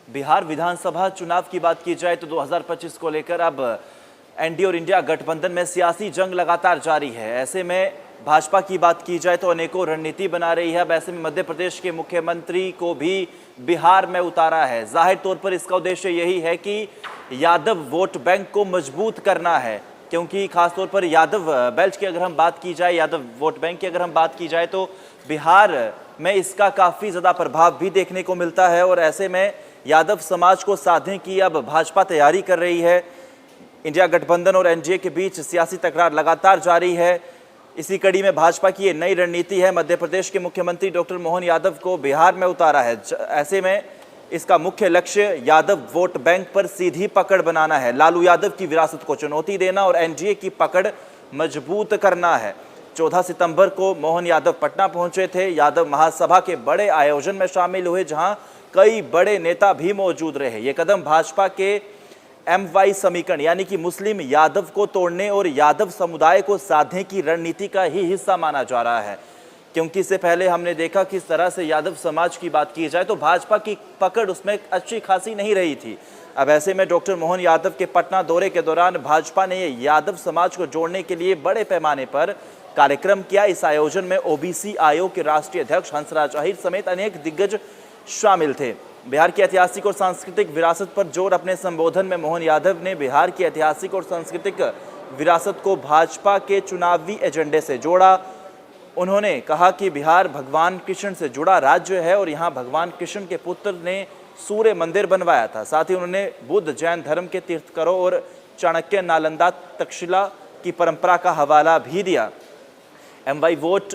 बिहार विधानसभा चुनाव की बात की जाए तो 2025 को लेकर अब एनडीए और इंडिया गठबंधन में सियासी जंग लगातार जारी है। ऐसे में भाजपा की बात की जाए तो अनेकों रणनीति बना रही है। अब ऐसे में मध्य प्रदेश के मुख्यमंत्री को भी बिहार में उतारा है। जाहिर तौर पर इसका उद्देश्य यही है कि यादव वोट बैंक को मजबूत करना है, क्योंकि खासतौर पर यादव बेल्ट की अगर हम बात की जाए, यादव वोट बैंक की अगर हम बात की जाए तो बिहार में इसका काफ़ी ज़्यादा प्रभाव भी देखने को मिलता है। और ऐसे में यादव समाज को साधने की अब भाजपा तैयारी कर रही है। इंडिया गठबंधन और एनडीए के बीच सियासी तकरार लगातार जारी है। इसी कड़ी में भाजपा की ये नई रणनीति है। मध्य प्रदेश के मुख्यमंत्री डॉक्टर मोहन यादव को बिहार में उतारा है। ऐसे में इसका मुख्य लक्ष्य यादव वोट बैंक पर सीधी पकड़ बनाना है, लालू यादव की विरासत को चुनौती देना और एनडीए की पकड़ मजबूत करना है। 14 सितंबर को मोहन यादव पटना पहुंचे थे। यादव महासभा के बड़े आयोजन में शामिल हुए, जहां कई बड़े नेता भी मौजूद रहे। ये कदम भाजपा के MY समीकरण यानी कि मुस्लिम यादव को तोड़ने और यादव समुदाय को साधने की रणनीति का ही हिस्सा माना जा रहा है, क्योंकि इससे पहले हमने देखा किस तरह से यादव समाज की बात की जाए तो भाजपा की पकड़ उसमें अच्छी खासी नहीं रही थी। अब ऐसे में डॉक्टर मोहन यादव के पटना दौरे के दौरान भाजपा ने यादव समाज को जोड़ने के लिए बड़े पैमाने पर कार्यक्रम किया। इस आयोजन में OBC आयोग के राष्ट्रीय अध्यक्ष हंसराज अहीर समेत अनेक दिग्गज शामिल थे। बिहार की ऐतिहासिक और सांस्कृतिक विरासत पर जोर अपने संबोधन में मोहन यादव ने बिहार की ऐतिहासिक और सांस्कृतिक विरासत को भाजपा के चुनावी एजेंडे से जोड़ा। उन्होंने कहा कि बिहार भगवान कृष्ण से जुड़ा राज्य है और यहाँ भगवान कृष्ण के पुत्र ने सूर्य मंदिर बनवाया था। साथ ही उन्होंने बुद्ध जैन धर्म के तीर्थकरों और चाणक्य नालंदा तक्षशिला की परंपरा का हवाला भी दिया। MY वोट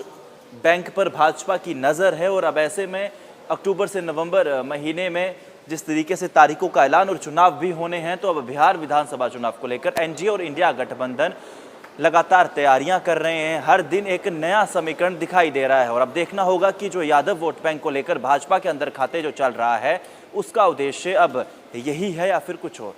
बैंक पर भाजपा की नज़र है और अब ऐसे में अक्टूबर से नवंबर महीने में जिस तरीके से तारीखों का ऐलान और चुनाव भी होने हैं, तो अब बिहार विधानसभा चुनाव को लेकर एनडीए और इंडिया गठबंधन लगातार तैयारियां कर रहे हैं। हर दिन एक नया समीकरण दिखाई दे रहा है और अब देखना होगा कि जो यादव वोट बैंक को लेकर भाजपा के अंदर खाते जो चल रहा है, उसका उद्देश्य अब यही है या फिर कुछ और।